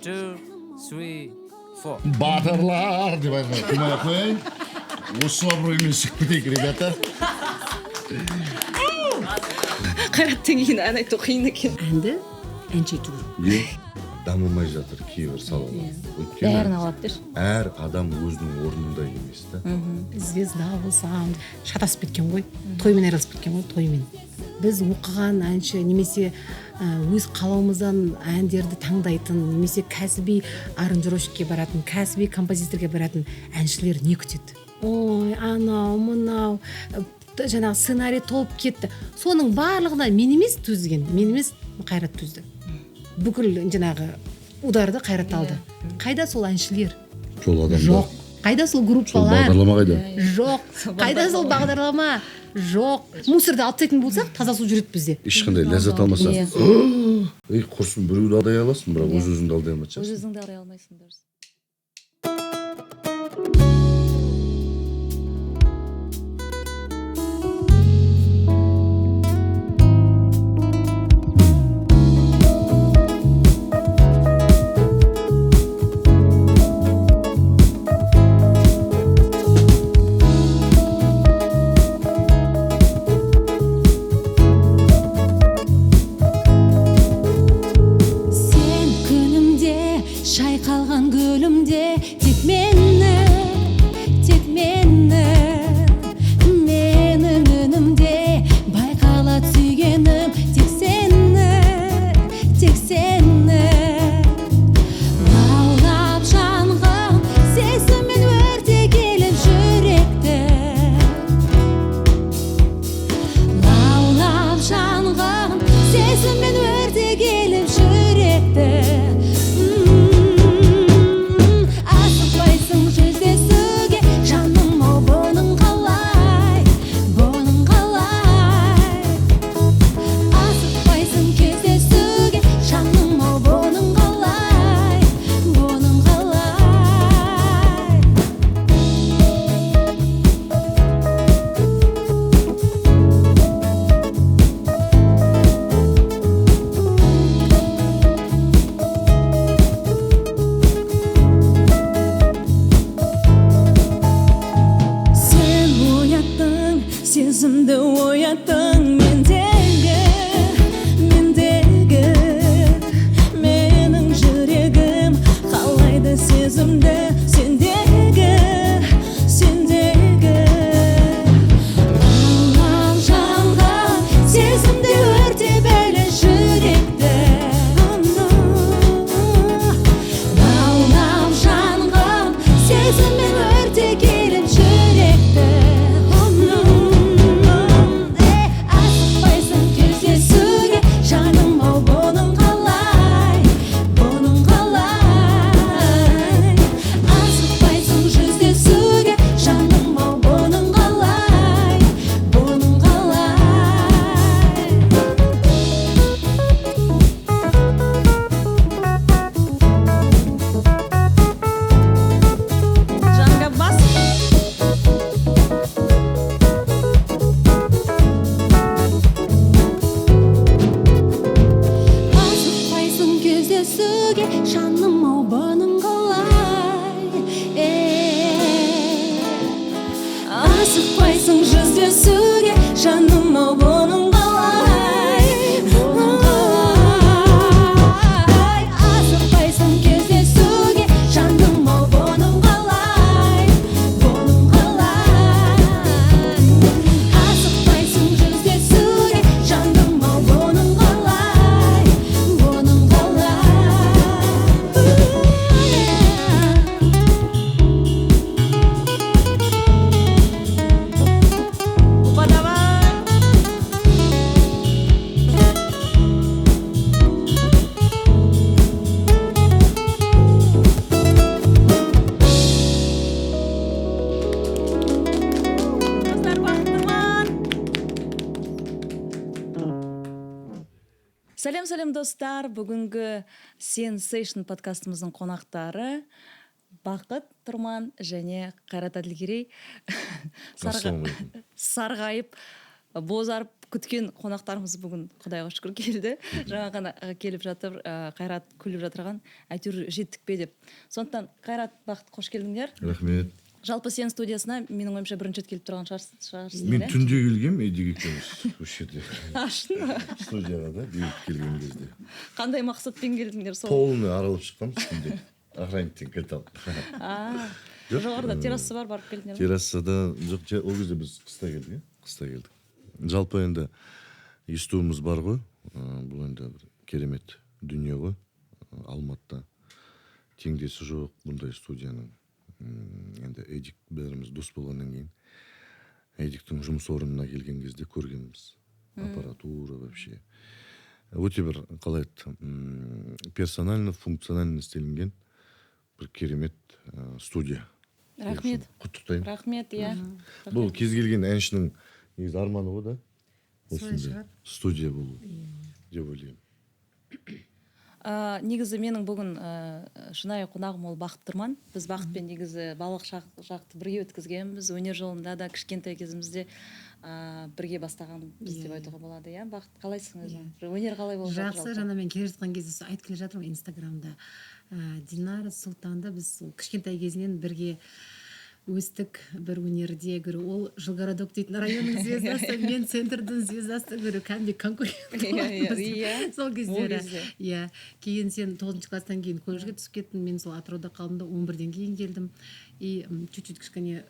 Two, three, four. Батырлар деп айтмай қояйын. Осы абыроймен шығып кетейік, ребята. Қайраттан кейін ән айту қиын екен. Әнді әнші айту керек. Дамымай жатыр кейбір салалар. Бәрін алады деш. Әр адам өзінің орнында емес та. Звезда болсам, шатасып кеткен ғой. Тоймен айырылысып кеткен ғой, тоймен. Біз оқыған әнші немесе өз қалауымыздан әндерді таңдайтын, немесе кәсіби аранжировщикке баратын, кәсіби композиторге баратын әншілер не күтеді? Ой, анау, мынау, жаңағы сценарий толып кетті. Соның барлығына мен емес төзген, мен емес Қайрат төзді. Бүкіл жаңағы ударды Қайрат алды. Қайда сол әншілер? Сол адамдар. Жоқ. Қайда сол группалар? Сол бағдарлама қайда? Жоқ. Қайда сол бағдарлама? Жоқ. Мусорды алып тастайтын болсақ, таза су жүреді бізде. Ешқандай ләззат алмаса. Ей, құрсын, біреуді алдай аласың, бірақ өз-өзіңді алдай алмайтсың. Өз-өзіңді алдай алмайсың дұрыс. Шайқалған гүлімде тек мені менің үнімде байқалады сүйгенім тек сені лаулап жанған сезіммен өрте келіп жүректі лаулап жанған сезіммен өрте келіп жүректі сезімді ояттың мендегі менің жүрегім қалайды сезімді сендегі лаулап жанған сезімді өртеп әлі жүректі лаулап жанған сезіммен өрте келіп жүректі жаным ау бұның қалай асықпайсың жүздесуге жаным ау бұның қалай асықпайсың кездесуге жаным ау бұның қалай асықпайсың жүздесуге жаным ау бұның қалай Сәлем достар, бүгінгі Sensation подкастымыздың қонақтары Бақыт Тұрман және Қайрат Әділгерей сарғайып бозарып күткен қонақтарымыз бүгін құдайға шүкір келді. Жаңа ғана келіп жатыр, Қайрат күліп жатырған, әйтеуір жеттік пе деп. Сондықтан Қайрат, Бақыт, қош келдіңдер. Рахмет. Жалпы сен студиясына менің ойымша бірінші рет келіп тұрған шығарсың. Мен түнде келгем, Эдик екеуміз осы жерде Шын ба? студияға да бейбіт келген кезде. Қандай мақсатпен келдіңдер сол? Полный аралап шыққанбыз түнде. Охранниктен кілт алып. Жоғарыда террасы бар, барып келдіңдер ме? Террасада жоқ, ол кезде біз қыста келдік, қыста келдік. Жалпы енді естуіміз бар ғой, бұл енді бір керемет дүние ғой. Алматыда теңдесі жоқ бұндай студияның. Енді Эдик бәріміз дос болғаннан кейін Эдиктің жұмыс орнына келген кезде көргенбіз. Аппаратура вообще. Өте бір қалай персонально, функционально істелінген бір керемет студия. Рахмет. Құттықтаймын. Рахмет, иә. Бұл кез келген әншінің негізі арманы ғой да. Солай шығар. Студия болу деп ойлаймын. Негізі менің бүгін шынайы қонағым ол Бақыт Тұрман. Біз Бақытпен негізі балық шақты бірге өткізгенбіз. Өнер жолында да кішкентай кезімізде бірге бастағанбыз деп айтуға болады, иә? Бақыт, қалайсың өзің? Өнер қалай болып жатыр? Жақсы, жаңа мен келе жатқан кезде айтып келе жатырмын Инстаграмда. Динара Сұлтанды біз кішкентай кезінен бірге өстік, бір өнерде, ол Жылгородок дейтін районның звездасы, мен центрдің звездасы, кәдімгі конкурент сол кездері. Кейін сен 9 класстан кейін колледжге түсіп кеттің, мен сол Атырауда қалдым да 11-ден кейін келдім. И чуть-чуть кішкене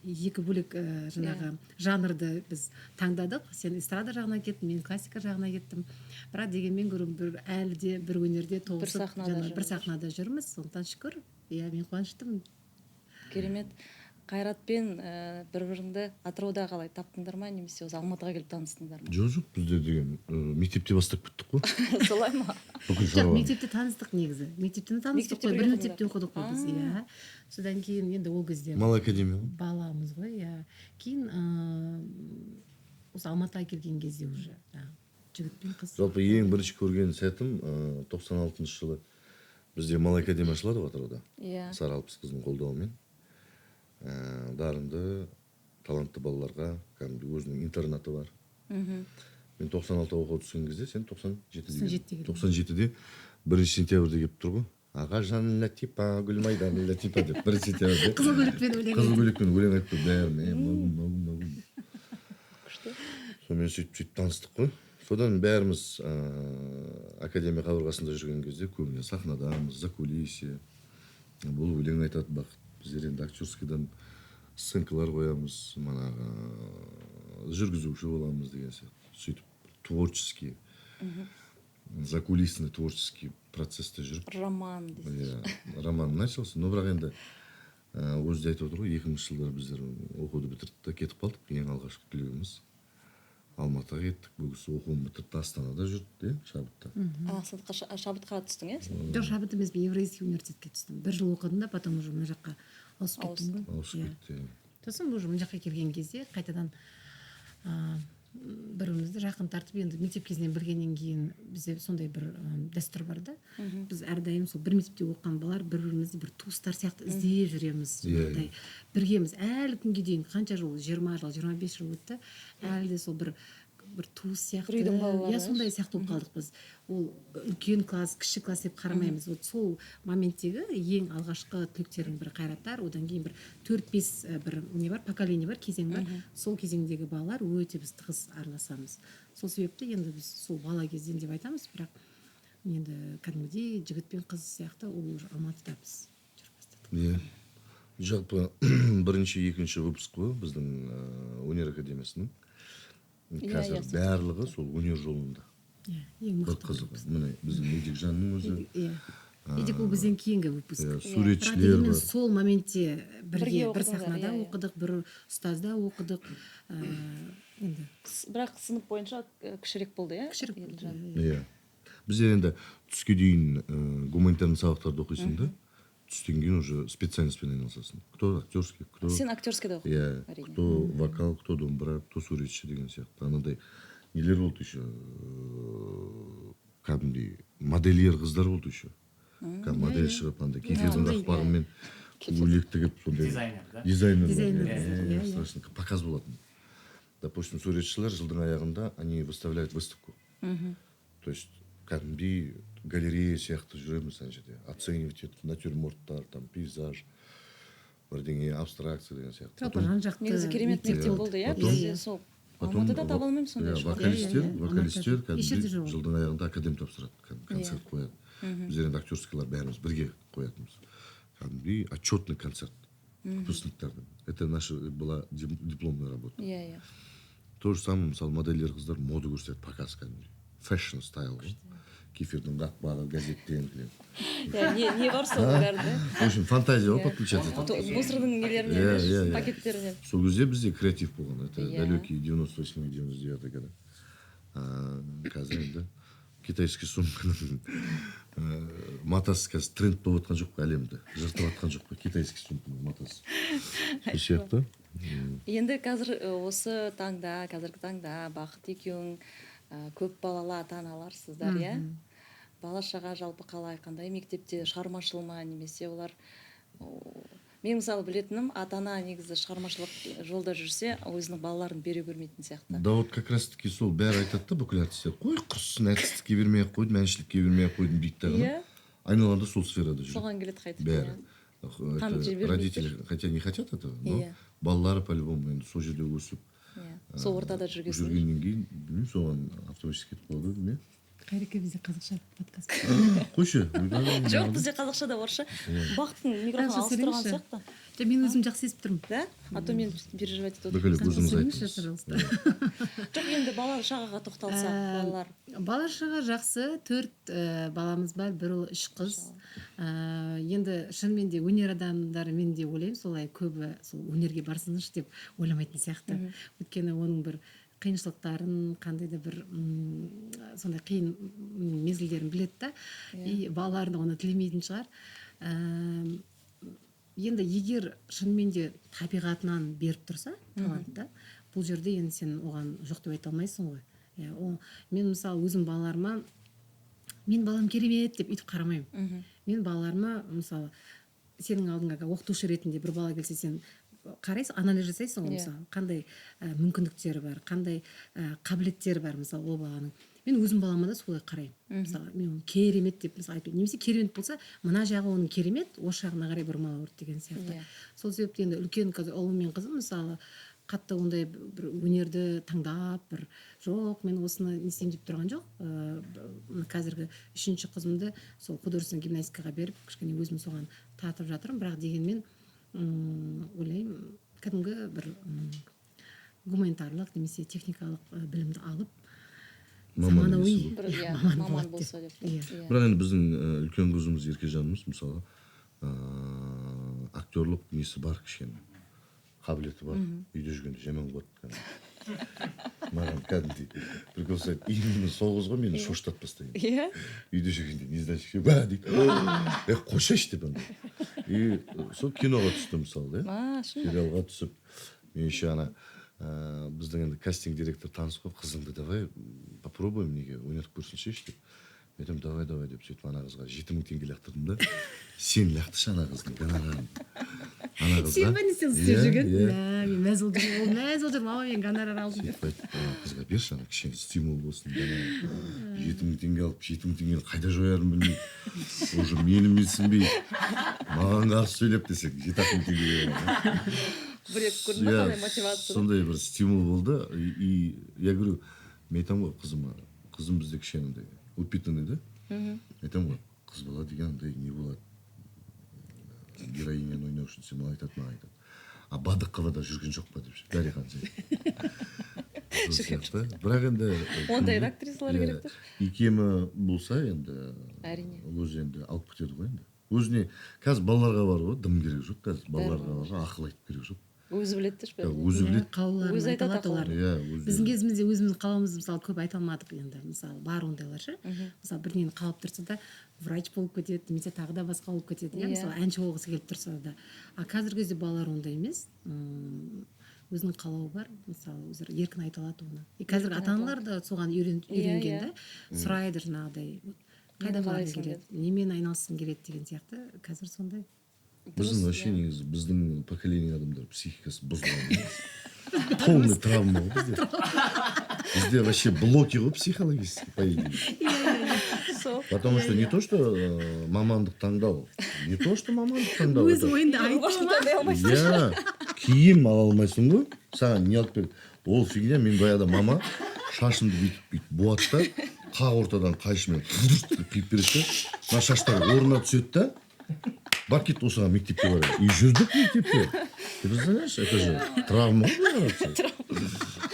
екі бөлек жаңағы жанрды біз таңдадық. Сен эстрада жағына кеттің, мен классика жағына кеттім. Бірақ дегенмен әлі де бір өнерде тоғысып, бір сахнада жүрміз. Сондықтан шүкір, мен қуаныштымын. Керемет. Қайратпен бір-біріңді Атырауда қалай таптыңдар ма, немесе осы Алматыға келіп таныстыңдар ма? Жоқ, бізде деген мектепте бастап біттік қой. Солай ма? Жоқ, мектепте таныстық негізі. Мектептен таныстық қой, бір мектепте оқыдық қой біз, иә. Содан кейін енді ол кезде Мал академия ғой. Баламыз ғой, иә. Кейін осы Алматыға келген кезде уже жігіт пен қыз. Жалпы ең бірінші көрген сәтім 96 жылы бізде Мал академия ашылады Атырауда. Сары Алпыс қыздың қолдауымен. Дарынды, талантты балаларға өзінің интернаты бар. Мен 96-та оқуға түскен кезде, сен 97-де 1 сентябрьде келіп тұр ғой. Ағажан Латипа, Гүлмайдан Латипа деп 1 сентябрьде қызыл көйлекпен өлең айтып бәрін. Сонымен сөйтіп таныстық қой. Содан бәріміз академия қабырғасында жүрген кезде көбіне сахнадамыз, за кулисье. Бұл өлең айтады Бақыт. Біздер енді актерскийдан сценкалар қоямыз, жүргізуші боламыз деген сияқты. Сөйтіп творческий, закулисный творческий процессте жүріп. Роман дейсіз. Роман начался. Но бірақ енді өзі айтып отыр ғой, 2000 жылдары біздер оқуды бітірдік та кетіп қалдық. Ең алғашқы түлегіміз Алматыға кеттік. Бүгісі оқуын бітірді, Астанада жүрді, Шабытта. Шабытқа түстің, е? Жоқ, Шабытта емес, мен Евразийский университетке түстім. 1 жыл оқыдым да, потом уже мына жаққа ауысып кеттім ғой. Ауысып кетті. Сосын уже мына жаққа келген кезде қайтадан бірімізді жақын тартып, енді мектеп кезінен білгеннен кейін бізде сондай бір дәстүр бар да. Біз әрдайым сол бір мектепте оқыған балалар бір-бірімізді бір туыстар сияқты іздеп жүреміз. Біргеміз әлі күнге дейін қанша жыл, 20 жыл, 25 жыл өтті. Әлі де сол бір туыс сияқты, сондай сияқты болып қалдық біз. Ол үлкен класс, кіші класс деп қарамаймыз. Сол моменттегі ең алғашқы түлектердің бір Қайраттар, одан кейін бір 4-5 бір не бар, поколение бар, кезең бар. Сол кезеңдегі балалар өте біз тығыз араласамыз. Сол себепті енді біз сол бала кезден деп айтамыз, бірақ енді кәдімгідей жігіт пен қыз сияқты ол Алматыда біз жүріп бастадық. Жалпы бірінші, екінші выпуск қой біздің өнер академиясының. Қазір барлығы сол өнер жолында. Ең мықты. Қызық. Міне біздің Эдик жанның өзі. Эдик ол бізден кейінгі выпуск. Суретшілер бар. Сол моментте бірге бір сахнада оқыдық, бір ұстазда оқыдық. Бірақ сынып бойынша кішірек болды, иә? Кішірек болды. Біздер енді түске дейін гуманитарный сабақтарды оқисың да. Түстен кейін уже специальностьпен айналысасың. Кто актерский, кто... Сен актерскийде оқыдың. Кто вокал, кто домбыра, кто суретші деген сияқты. Анадай нелер болды еще. Кәдімгідей модельер қыздар болды еще. Модель шығып, андай кефирдің қақпағымен көйлек тігіп, сондай дизайнер. Страшно показ болатын. допустим, суретшілер жылдың аяғында они выставляют выставку. То есть кәдімгідей галерея сияқты жүреміз ана жерде, оценивать етіп, натюрморттар, там пейзаж, бірдеңе абстракция деген сияқты. жалпы жан жақты негізі керемет мектеп болды иә бізде сол алматыда таба алмаймын сондай вокалистер Еш жерде кәдімгідей жоқ. жылдың аяғында академ тапсырады, концерт қояды. Біздер енді актерскийлар бәріміз бірге қоятынбыз. Кәдімгідей отчетный концерт выпускниктардың. Это наша была дипломная работа. иә То же самое, мысалы, модельдер қыздар мода көрсетеді, показ кәдімгідей. Fashion стайл ғой. Кефирдің қақпағы, газеттен келеді. иә не бар сол бәрі да В общем, фантазия ғой подключать етеді. мусордың нелерінен пакеттерінен Сол кезде бізде креатив болған. Это Иә. далекие 98-99 года. Қазір енді китайский сумканың матасы қазір тренд болып жатқан жоқ қой әлемде. Жыртып жатқан жоқ қой китайский сумканың матасы. Сол сияқты. енді қазір осы таңда қазіргі таңда бақыт екеуің көп балалы ата аналарсыздар иә бала шаға жалпы қалай қандай мектепте шығармашыл ма немесе олар мен мысалы білетінім ата ана негізі шығармашылық жолда жүрсе өзінің балаларын бере бермейтін сияқты Да вот как раз таки сол бәрі айтады да бүкіл әртістер қой құрсын әртістікке бермей ақ қойдым әншілікке бермей ақ қойдым дейді да иә айналғанда сол сферада жүреді соған келеді қайтып бәрі. Қан Это жібермейді. родители хотя не хотят этого, но Иә. балалары по-любому енді сол жерде өсіп иә сол ортада жүргесін жүргеннен кейін білмеймін соған автоматически кетіп қалады білмеймін. қайреке бізде қазақша подкаст Қойшы. жоқ бізде қазақша да орысша бақыттың микрофон алыс тұрған сияқты мен өзім жақсы естіп тұрмын да а то мен переживать етіп Бүкіл отырмын өзіңіз сөйлеңізші, айтыңыз. пожалуйста. жоқ енді бала шағаға тоқталсақ балалар бала шаға жақсы 4 баламыз бар, бір ұл 3 қыз. Енді шынымен де өнер адамдары мен де ойлаймын солай көбі сол өнерге барсыншы деп ойламайтын сияқты. Өйткені оның бір қиыншылықтарын қандай да бір сондай қиын мезгілдерін біледі да и балаларына оны тілемейтін шығар. Енді егер шынымен де табиғатынан беріп тұрса талантты бұл жерде енді сен оған жоқ деп айта алмайсың ғой. Мен мысалы өзім балаларыма мен балам керемет деп үйтіп қарамаймын. Мен балаларыма мысалы сенің алдыңа оқытушы ретінде бір бала келсе сен қарайсың, анализ жасайсың ғой мысалы қандай мүмкіндіктері бар, қандай қабілеттері бар мысалы ол баланың. Мен өзім балама да солай қараймын. Мысалы мен оны керемет деп мысалы айтпаймын. Немесе керемет болса, мына жағы оның керемет, осы жағына қарай бұрмалау керек деген сияқты. Сол себепті енді үлкен қазір ұлым мен қызым мысалы қатты ондай бір өнерді таңдап бір жоқ мен осыны не істеймін деп тұрған жоқ. Қазіргі 3-ші қызымды сол художественный гимнастикаға беріп кішкене өзім соған тартып жатырмын, бірақ дегенмен ойлаймын кәдімгі бір гуманитарлық немесе техникалық білімді алып заманауи маман болса деп бірақ енді біздің үлкен қызымыз Еркежанымыз мысалы актерлық несі бар кішкене қабілеті бар үйде жүргенде жаман болады маған кәдімгідей прикол ұстайды именно сол қыз ғой мені шошытады постоянно иә үйде жүргенде не знаешь ба дейді қойсайшы деп и сол киноға түсті мысалы да сериалға түсіп мен еще ана біздің енді кастинг директор таныс қой қызыңды давай попробуем неге ойнатып көрсінші деп мен давай деп сөйтіп ана қызға 7000 теңге лақтырдым да сен лақтыршы ана қыздың гонорарын ана қызға сен бе не істеп жүрген мен мәз болып жүрмін мама мен гонорар алдым деп қызға берші ана кішкене стимул болсын 7000 теңге алып 7000 теңгені қайда жоярын білмей уже мені менсінбей маған қарсы сөйлеп десек 7000 теңге бір-екі көрдің ба қалай мотивация сондай бір стимул болды и я говорю мен айтамын ғой қызыма қызым бізде кішкене андай упитанный да айтамын ғой қыз бала деген андай не болады героиняны ойнау үшін сен маған айтады а бадық қалада жүрген жоқ па деп дарихан бірақ енді ондай актрисалар керек та икемі болса енді әрине өзі енді алып кетеді ғой енді өзіне қазір балаларға бар ғой дым керек жоқ қазір балаларға бар ақыл айтып керек жоқ өзі біледі де өзі біледі қалауларын айта алады олар иә біздің кезімізде өзіміздің қалауымызды мысалы көп айта алмадық енді мысалы бар ондайлар ше мысалы бірдеңені қалап тұрса да врач болып кетеді немесе тағы да басқа болып кетеді иә мысалы әнші болғысы келіп тұрса да а қазіргі кезде балалар ондай емес өзінің қалауы бар мысалы өздері еркін айта алады оны и қазіргі ата аналар да соған үйренген да сұрайды жаңағыдай қайда барғың келеді немен айналысқың келеді деген сияқты қазір сондай біздің вообще негізі біздің поколение адамдар психикасы бұзылған. Полный травма ғой бізде. Бізде вообще блоки ғой психологический, по идее. Потому что не то, что мамандық таңдау. Не то, что мамандық таңдау. өз ойыңды айтма. Я киім ала алмайсың ғой. Саған не алып береді? Ол фигня, мен баяғыда мама шашымды бүйтіп буады да, қақ ортадан қайшымен қиып береді. Мына шаштар орнына түседі да, бар кет осыған мектепке барайық. И жүрдік мектепте. Ты представляешь, это же травма ғой.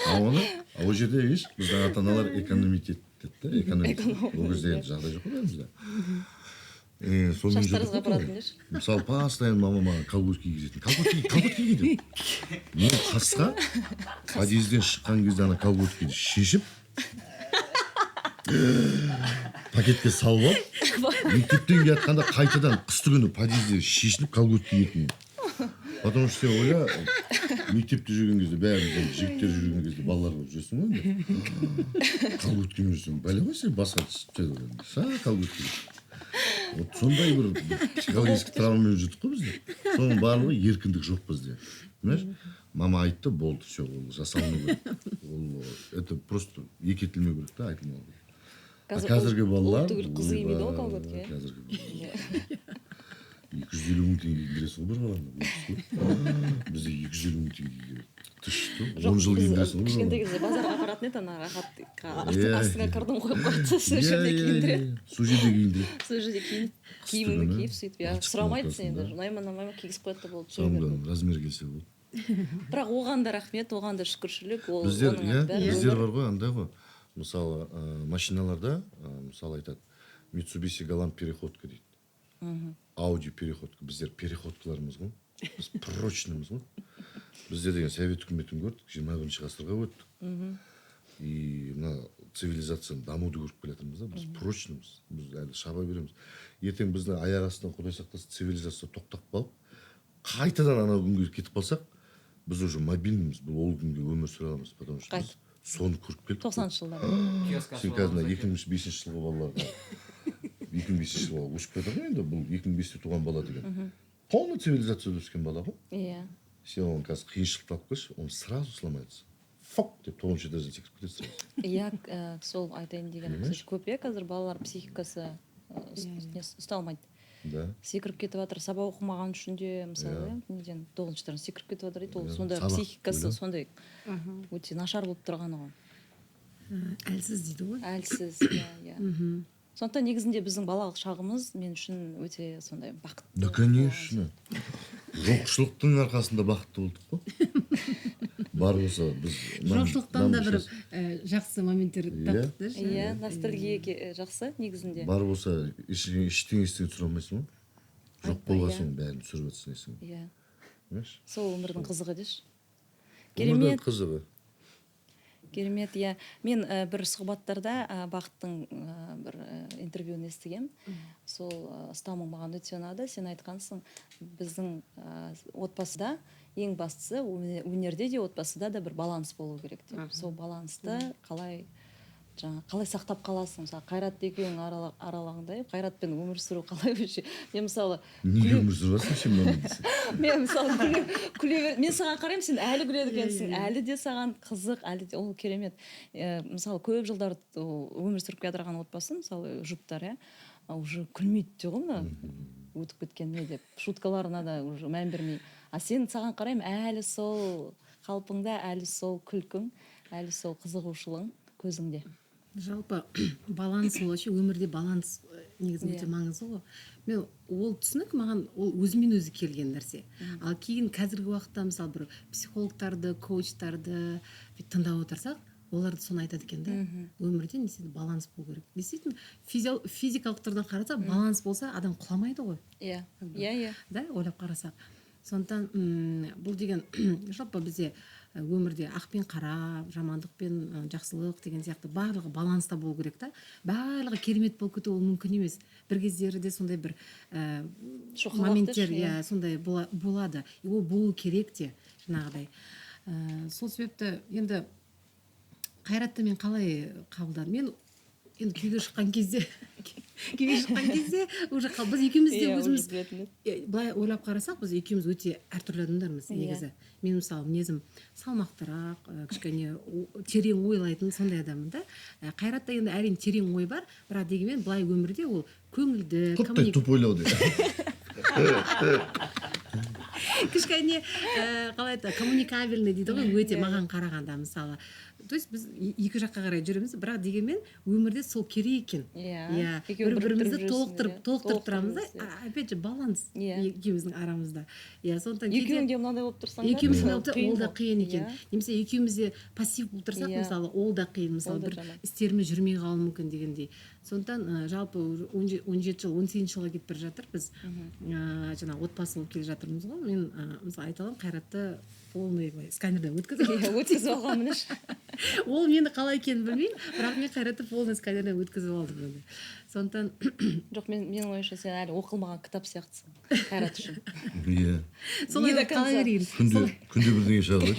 А ол жерде видишь, біздің ата-аналар экономить етті да, экономить. Ол кезде енді жағдай жоқ қой бізде. Шаштарыңызға баратын деші. Мысалы, постоянно мама маған колготки кигізетін. Колготки киді. Мен қасқа подъезден шыққан кезде ана колготкиді шешіп, пакетке салып алып, мектептен келатқанда қайтадан қысты күні подъезде шешініп колготки киетін. Потому что сен ойла, мектепте жүрген кезде, бәріміз жігіттер жүрген кезде балалар болып жүресің ғой енді. Колготки жүрсің, бәле ғой сен басқа түсіп колготки. Вот сондай бір психологический травмамен жүрдік қой бізде. Соның барлығы еркіндік жоқ бізде. Понимаешь? Мама айтты, болды, все, ол жасалмау керек. Это просто екі етілмеу керек та, айтылмау керек. Қазіргі балалар... Қызы емейді ол колготки. Қазіргі балалар. 250 мың теңге киіндіресің ғой бір баланы. Бізде 250 мың теңге киіндіреді. Ты что? 10 жыл киіндіресің ғой. Кішкентай кезде базарға апаратын еді, ана рахат астыңа кірдім қойып қойды, сол жерде киіндіреді. Сол жерде киіндіреді. Сол жерде киіміңді киіп сөйтіп, сұрамайды сен енді, ұнаймын кигізіп қояды да болды. Соңдан размер келсе болды. Бірақ оған да рахмет, оған да шүкіршілік. Біздер бар ғой, андай ғой. Мысалы, машиналарда, мысалы айтады, Mitsubishi Galant переходка дейді. Audi переходка. Біздер переходкаларымыз ғой. Біз прочныймыз ғой. Біздер деген совет үкіметін көрдік, 21-ші ғасырға өттік. И мына цивилизацияның дамуды көріп келатырмыз да, біз прочныймыз. Біз әлі шаба береміз. Ертең біздің аяқ астынан Құдай сақтасын цивилизация тоқтап қалып, қайтадан анау күнге кетіп қалсақ, біз уже мобильныймыз, бұл ол күнге өмір сүре аламыз, потому что біз соны көріп келдік. 90-шы жылдар. Сен қазір 2005 жылғы балаларға 2005 жылға өсіп кетір ғой енді, бұл 2005-те туған бала деген. Полный цивилизацияда өскен бала ғой. Иә. Сен оны қазір қиыншылықты алып келші, оны сразу сломается. Фок деп 9-шы этаждан секіріп кетеді сразу. Иә, сол айтайын деген көп, қазір балалар психикасы ұсталмайды. Да. Секіріп кетіп жатыр, сабақ оқымаған үшін де, мысалы, неден 9-шы этаждан секіріп кетіп жатыр дейді, ол сонда психикасы сондай өте нашар болып тұрғаны ғой. Әлсіз дейді ғой. Әлсіз, иә. Сондықтан негізінде біздің балалық шағымыз мен үшін өте сондай бақытты. Да, конечно. Жоқшылықтың арқасында бақытты болдық қой. Бар болса біз... Жоқшылықтан да бір жақсы моменттер таптық. Иә, ностальгия жақсы негізінде. Бар болса ештеңе түсіре алмайсың ғой. Жоқ болғасын бәрін түсіріп жатсың есің. Иә. Сол өмірдің қызығы деші. Өмірдің қызығы. Керемет, иә. Мен бір сұхбаттарда Бақыттың бір интервьюін естігем. Сол ұстаным маған өте ұнады. Сен айтқансың, біздің отбасыда ең бастысы, өнерде де отбасыда да бір баланс болу керек деп. Сол балансты қалай сақтап қаласың? Мысалы, Қайрат екеуің аралаңдай, Қайратпен өмір сүру қалай өше? Мен мысалы... Неге өмір сүріп жатсың сен маған десе? Мен мысалы мен саған қараймын, сен әлі күледі екенсің, әлі де саған қызық, әлі де ол керемет. Мысалы, көп жылдар өмір сүріп келатырған отбасы, мысалы, жұптар, уже күлмейді де ғой мына өтіп кеткен не деп, шуткаларына да уже мән бермей. А сен саған қараймын, әлі сол қалпыңда, әлі сол күлкің, әлі сол қызығушылың көзіңде. Жалпы баланс болушы, өмірде баланс негізі өте маңызды ғой. Мен ол түсінік маған ол өзімен өзі келген нәрсе. Ал кейін қазіргі уақытта мысалы бір психологтарды, коучтарды тыңдап отырсақ, олар соны айтады екен да. Өмірде действительно баланс болу керек. Действительно физикалық тұрғыдан қарасақ, баланс болса адам құламайды ғой. Иә. Да, ойлап қарасақ. Сондықтан бұл деген жалпы бізде өмірде ақ пен қара, жамандық пен жақсылық деген сияқты барлығы баланста болу керек та. Барлығы керемет болып кету ол мүмкін емес. Бір кездері де сондай бір моменттер сондай болады. Ол болу керек те жаңағыдай. Сол себепті енді Қайратты мен қалай қабылдадым? Мен енді күйеуге шыққан кезде уже біз екеуміз де өзіміз былай ойлап қарасақ біз екеуміз өте әртүрлі адамдармыз негізі. Мен мысалы мінезім салмақтырақ, кішкене терең ойлайтын сондай адаммын да. Қайратта енді әрине терең ой бар, бірақ дегенмен былай өмірде ол көңілді, Құттай туп ойлау дейді. кішкене қалай айтады, коммуникабельный дейді ғой, өте маған қарағанда мысалы. То есть біз екі жаққа қарай жүреміз, бірақ дегенмен өмірде сол керек екен. Иә. Бір-бірімізді толықтырып тұрамыз да. Опять же баланс екеуміздің арамызда. Иә, сондықтан екеуің де мынандай болып тұрсаң, ол да қиын екен. Немесе екеуміз де пассив болып тұрсақ, мысалы, ол да қиын, мысалы бір істеріміз жүрмей қалуы мүмкін дегендей. Сондықтан жалпы 17 жыл, 18 жылға кетіп бара жатыр біз. Жаңа отбасы болып келе жатырмыз ғой. Мен мысалы айта аламын, Қайратты полный сканерден өткізіп алғанмын. Ол мені қалай екенін білмеймін, бірақ мен Қайратты полный сканерден өткізіп алдым. Сондықтан жоқ, менің ойымша сен әлі оқылмаған кітап сияқтысың Қайрат үшін. Иә. Солай қала берейін. Күнде бірдеңе шығарып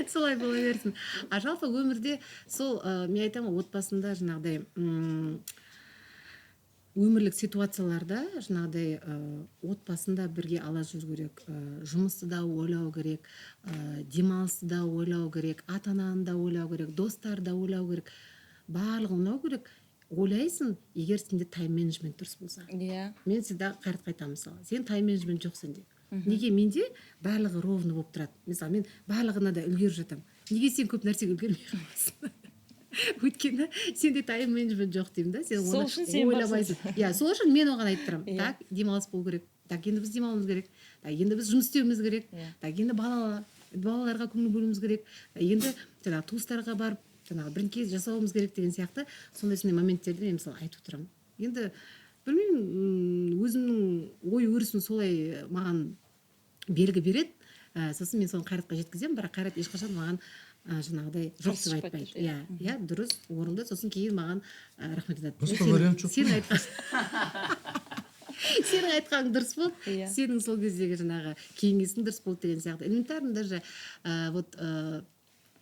солай бола берсін. А жалпы өмірде сол мен айтамын, отбасында жаңағыдай өмірлік ситуацияларда жаңағыдай отбасында бірге ала жүру керек, жұмысты да ойлау керек, демалысты да ойлау керек, ата-ананы да ойлау керек, достарды да ойлау керек, барлығын ойлау керек. Ойлайсың, егер сенде тайм-менеджмент дұрыс болса. Мен сізді Қайратқа айтамын, мысалы, сен тайм-менеджмент жоқ сенде. Неге менде барлығы ровно болып тұрады. Мысалы, мен барлығына да үлгеріп жатамын. Неге сен көп нәрсеге үлгермей қаласың? Өйткені сенде тайм-менеджмент жоқ деймін да. Сол үшін сен ойлабайсың. Иә, сол үшін мен оған айтып тұрамын. Так, демалыс болу керек. Так, енді біз демалуымыз керек. Так, енді біз жұмыс істеуіміз керек. Так, енді балаларға көңіл бөлуіміз керек. Енді жаңағы туыстарға барып, жаңағы бірінші жасауымыз керек деген сияқты сондай моменттерді мен мысалы айтып тұрамын. Енді білмеймін, өзімнің ой өрісім солай маған белгі береді. Сосын мен соны Қайратқа жеткіземін, бірақ Қайрат ешқашан маған жаңағыдай жоқ деп айтпайды. Иә, дұрыс, орынды. Сосын кейін маған рахмет айтады. Басқа вариант жоқ. Сенің айтқаның дұрыс болды. Сенің сол кездегі жаңағы кеңесің дұрыс болды деген сияқты. Элементарно даже вот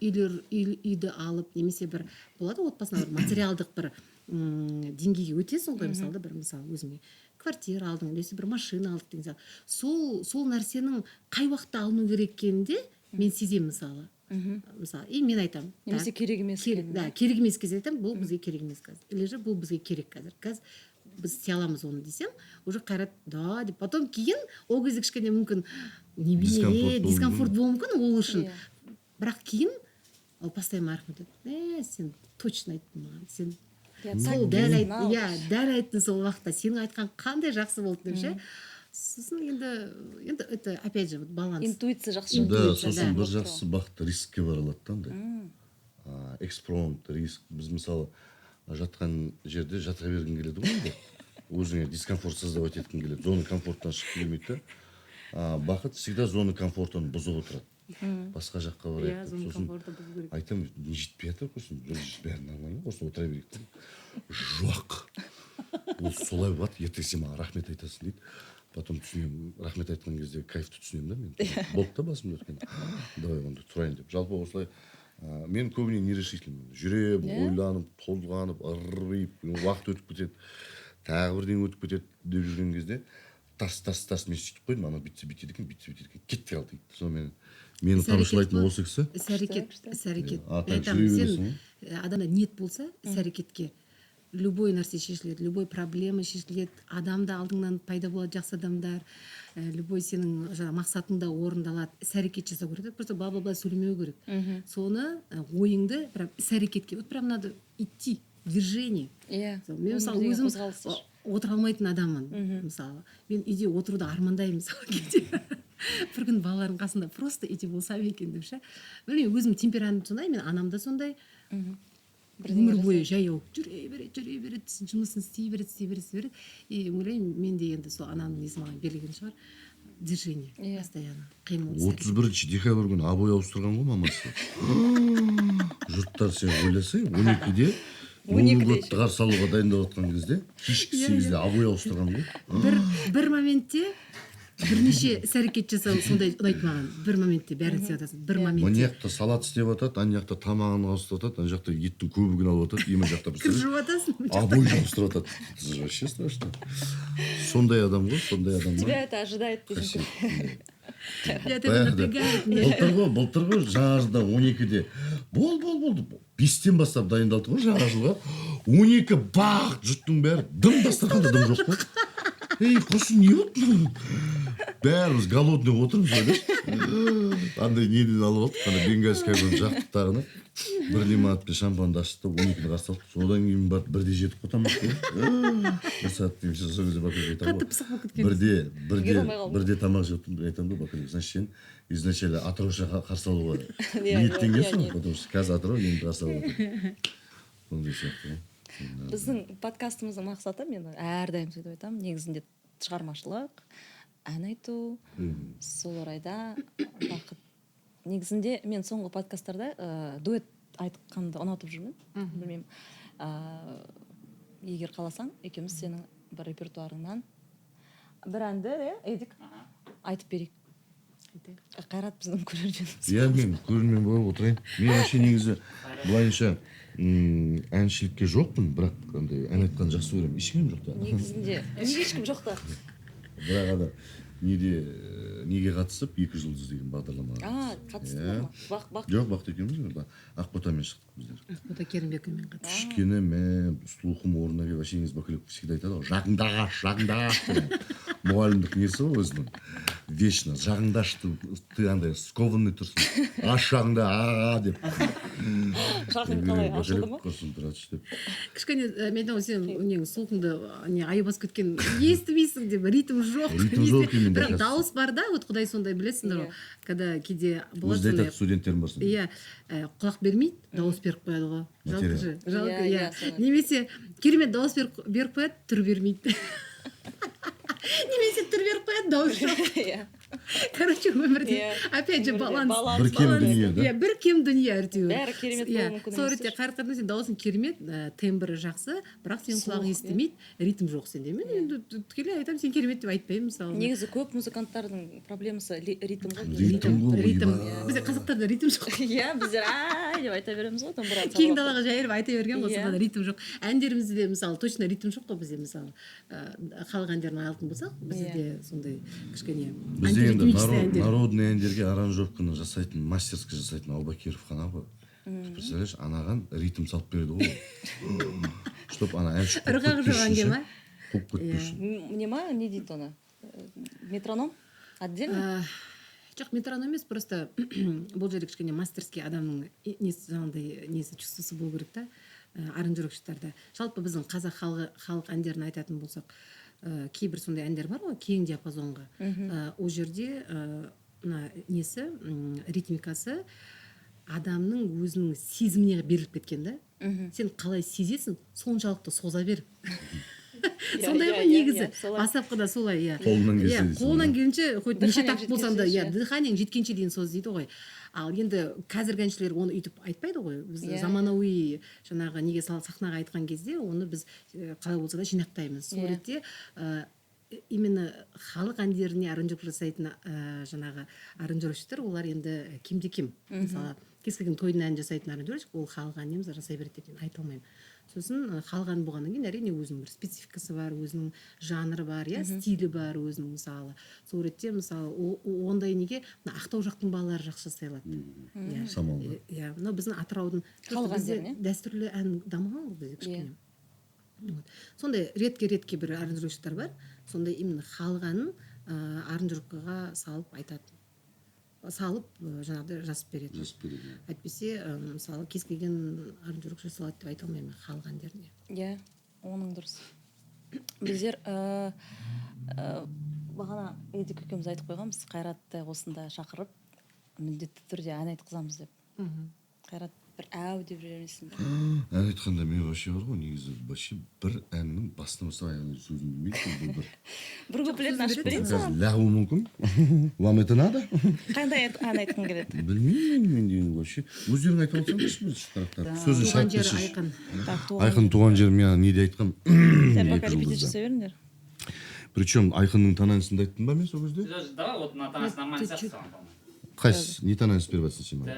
үйді алып, немесе бір болады отбасына бір материалдық бір деңгейге өтесің ғой, мысалы бір мысалы өзіңе квартира алдың, немесе бір машина алдық деген сияқты. Сол нәрсенің қай уақытта алыну керек екенінде мен сеземін мысалы. Мысалы, мен айтамын. Немесе керек емес. Да, керек емес кезде айтамын, бұл бізге керек емес қазір. Или же бұл бізге керек қазір. Қазір біз істей аламыз оны десем, уже Қайрат да деп. Потом кейін ол кезде кішкене мүмкін дискомфорт болуы мүмкін ол үшін. Бірақ кейін ол постоянно рахмет айтады. Сен точно айттың маған. Сен сол дәл айттың сол уақытта. Сенің айтқан қандай жақсы болды деп ше. Сосын енді это опять же баланс. Интуиция жақсы. Да, сосын бір жақсы бақытты рискке бара алады. Экспромт, риск. Біз мысалы жатқан жерде жатқа бергің келеді ғой. Өзіңе дискомфорт создавать еткің келеді. Зона комфорттан шығып келмейді. Бақыт всегда зона комфортын бұзып отырады. Басқа жаққа барайық. Сосын айтамын, не жетпей жатыр қойсын, бәрін нормально, осыны отыра берейік. Жоқ. Ол солай болады, ертең сен маған рахмет айтасың дейді. Потом түсінемін, рахмет айтқан кезде кайфты түсінемін да мен. Болды да басымда өткен. Давай онда тұрайын деп. Жалпы осылай мен көбіне нерешительный. Жүрем, ойланып, толғанып, ырбиып, уақыт өтіп кетеді. Тағы бірден өтіп кетеді деп жүрген кезде тас мен сөйтіп қойдым, ана бүйтсе бүйтеді екен, кетті қалды дейді. Сонымен мені тамашалайтын осы кісі. Іс-әрекет. Сен адамда ниет болса, іс-әрекетке любой нәрсе шешіледі, любой проблема шешіледі, адамда алдыңнан пайда болады жақсы адамдар, любой сенің мақсатыңда орындалады, іс-әрекет жасау керек. Просто бла-бла-бла сөйлемеу керек. Соны ойыңды іс-әрекетке, вот прям надо идти, движение. Мен мысалы өзім отыра алмайтын адаммын. Мысалы, мен үйде отыруды армандаймын мысалы кейде. Бір күн балалардың қасында просто үйде болсам екен деп ше. Білмеймін, өзім темперамент сондай, мен анам да сондай. Өмір бойы жаяу жүре береді, жұмысын істей береді. И ойлаймын, мен де енді сол анамның несі маған берілген шығар. Движение, постоянно. 31 декабрь күні обой ауыстырған ғой мамасы. Жұрттар сен ойласаң, 12-де Новый-годты қарсы алуға дайындап отқан кезде, кешкі 8-де обой ауыстырған ғой. Бір моментте бірнеше іс әрекет жасау сондай ұнайды маған. Бір моментте бәрін істеп жатасың. Бір мына моментте. жақта салат істеп жатады, ана жақта тамағын ауыстырып жатады, ана жақта еттің көбігін алып жатады, ема жақта Кір жуып жатасың. обой жабыстырып жатады. Вообще страшно. Сондай адам ғой, сондай адам. Тебя это ожидает дейсің. Былтыр ғой жаңа жылда 12-де болды 5-тен бастап дайындалды ғой жаңа жылға. 12 бақ жұрттың бәрі дым дастарханда дым жоқ қой. Ей, құрсын не болды? Бәріміз голодный отырмыз ойлашы. Андай неден алып алдық, ана бенгальский огонь жақтық тағына. Бір лимонадпен шампанды аштық та 12-ні қарсы алдық. Содан кейін барып бірде жетіп қой тамаққа. Бір сағат деймін, сол кезде Бакырға айтамын ғой. Қатты пысық болып кеткен. Бірде тамақ жеп айтамын ғой Бакырға. Значит, сен изначально атырауша қарсы алуға ниеттенгенсің, потому что қазір атырау енді қарсы алып отыр. Сондай сияқты. Біздің подкастымыздың мақсаты, мен әрдайым сөйтіп айтамын, негізінде шығармашылық, ән айту, сол орайда бақыт. Негізінде мен соңғы подкасттарда дуэт айтқанды ұнатып жүрмін. Білмеймін. Егер қаласаң, екеуміз сенің бір репертуарыңнан бір әнді Эдик айтып берейік. Қайрат біздің көрерменіміз. Иә, мен көрермен болып отырайын. Мен вообще негізі былайынша әншілікке жоқпын, бірақ андай ән айтқанды жақсы көремін. Ешкім жоқ та. Негізінде ешкім жоқ та. Бірақ ана неге қатысып 2 жұлдыз деген бағдарламаға. Қатыстыңдар ма? Жоқ, бақты екенбіз. Ақботамен шықтық біздер. Ақбота Керімбековамен қатысты. Кішкене мен слухым орнына келіп, вообще негізі Бакылев всегда айтады ғой, жағыңдаш. Мұғалімдік несі ғой өзінің. Вечно жағыңдаш, ты андай скованный тұрсың. Аш жағыңда аға деп. Жағың қалай ашылды ма? Құрсын тұрады деп. Кішкене мен айтамын, сен нең слухыңды аю басып кеткен, естімейсің деп, ритм жоқ. Ритм жоқ екен. Бірақ дауыс бар да, вот Құдай сондай білесіңдер ғой. Когда кейде болады сондай студенттерім бар. Иә, құлақ бермейді, дауыс беріп қояды ғой. Жалко, иә. Иә. Немесе керемет дауыс беріп қояды, түр бермейді. Немесе түр беріп қояды, дауыс жоқ. Короче, өмірде опять же баланс. Бір кем дүние, да? Иә, бір кем дүние әйтеуір. Бәрі керемет болуы мүмкін емес. Сол ретте қайраттардың сен дауысың керемет, тембрі жақсы, бірақ сен құлағың естімейді, ритм жоқ сенде. Мен енді тікелей айтамын, сен керемет деп айтпаймын мысалы. Негізі көп музыканттардың проблемасы ритм ғой. Ритм. Бізде қазақтарда ритм жоқ. Иә, біздер деп айта береміз ғой, домбыра çalып. Кең далаға жайылып айта берген ғой, сонда ритм жоқ. Әндерімізде мысалы точно ритм жоқ қой бізде мысалы. Халық әндерін алатын болсақ, бізде сондай кішкене Бізде енді народный әндерге аранжировканы жасайтын, мастерский жасайтын Албакиров қана ғой. Представляешь, анаған ритм салып береді ғой. Чтоб ана әнші ырғағы жоқ әнге ма? Қуып кетпеші. Не ма, не дейді оны? Метроном? Отдельно? Жоқ, метроном емес, просто бұл жерде кішкене мастерский адамның несі чувствосы болу керек та, аранжировщиктарда. Жалпы біздің қазақ халық әндерін айтатын болсақ, кейбір сондай әндер бар ғой, кең диапазонға. Ол жерде несі, ритмикасы адамның өзінің сезіміне беріліп кеткен да. Сен қалай сезесің, соншалықты соза бер. Сондай ғой негізі. Бастапқыда солай, иә. Қолынан келгенше, хоть неше тап болсаң да, дыханияң жеткенше дейін соз дейді ғой. Ал енді қазіргі әншілер оны үйтіп айтпайды ғой. Біз заманауи жаңағы неге сахнаға айтқан кезде оны біз қалай болса да жинақтаймыз. Сол ретте именно халық әндеріне аранжировка жасайтын жаңағы аранжировщиктер, олар енді кемде кем. Мысалы, кез келген тойдың әнін жасайтын аранжировщик, ол халық әнін жасай береді деп айта алмаймын. Сосын халық ән болғаннан кейін әрине өзінің бір спецификасы бар, өзінің жанры бар, иә, стилі бар өзінің мысалы. Сол ретте мысалы ондай неге Ақтау жақтың балалары жақсы жасай алады. Самалда. Иә, мынау біздің Атыраудың халық әндеріне дәстүрлі ән дамыған ғой бізде кішкене. Сондай ретке бір аранжировщиктар бар. Сондай именно халық әнін аранжировкаға салып айтады. Салып жаңағыдай жазып береді. Әйтпесе мысалы кез келген аранжировка жасалады деп айта алмаймын халық әндеріне. Иә, оның дұрыс. Біздер бағана Эдик екеуміз айтып қойғанбыз, Қайратты осында шақырып міндетті түрде ән айтқызамыз деп. Қайрат бір әу деп жүрмесін. Ән айтқанда мен вообще бар ғой, негізі вообще бір әннің басынан бастап аяғына сөзін білмейді. Бір куплетін ашып берейін саған. Лағу мүмкін. Вам это надо? Қандай ән айтқың келеді? Білмеймін мен деген вообще. Өздерің айтып алсаңдаршы шыққанақтар. Сөзін Туған жері шартты Айқын. Айқын туған жерім, мен неде айтқам. Сен пока репетиция жасай беріңдер. Причем Айқынның тананысында айттым ба мен сол кезде? Давай вот на танец нормально сейчас. Қайсы? Не тананыс беріп жатсың сен маған?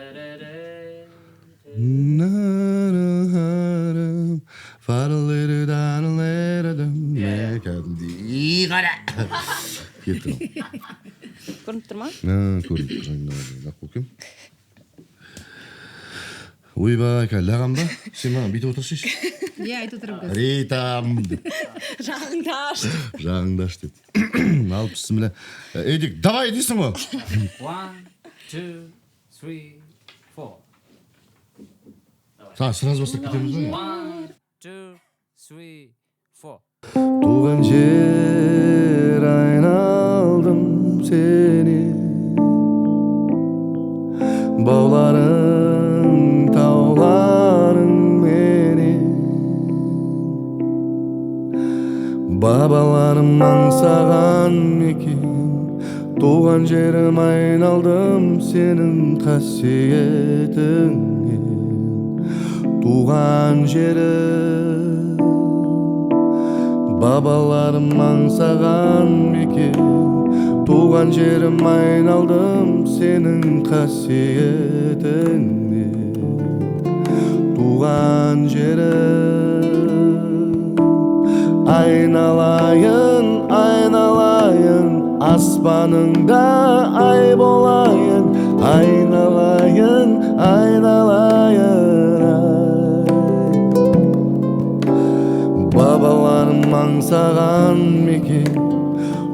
Кетті. көрініп тұр ма? Көрініп тұр. Көкем. Ойбай, лағам ба? Сен маған бүйтіп отырсайшы. Иә, айтып отырмын қазір. Ритам деп. Жағыңды аш. Жағыңды аш деп. Алып бісміллә. Эдик, давай дейсің ғой. 1, 2, 3, 4. Сразу бастап кетеміз ғой. 1, 2, 3, 4. Туған жер айналдым сені, бауларың, тауларың менен, бабаларым аңсаған мекен, туған жерім айналдым сенің қасиетіңнен, туған жерім бабаларым аңсаған мекен, туған жерім айналдым сенің қасиетіңнен, туған жерім. Айналайын, айналайын, аспаныңда ай болайын, айналайын, айналайын. Бабаларым аңсаған мекен,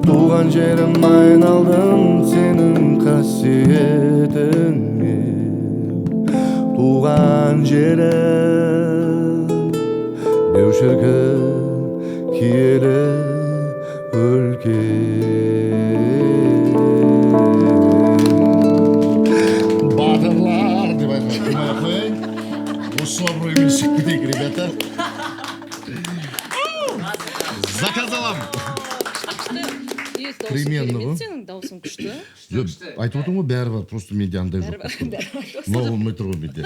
туған жерім айналдым сенің қасиетіңнен, туған жерім. Беу шіркін киелі өлке, батырлар деп айтқан. Осы абыроймен шығып кетейік, ребята. Заказалам. Примерно ғой. Сенің даусың күшті. Айтып отырмын ғой, бәрі бар, просто менде андай жоқ. Мынау болмай тұр ғой менде.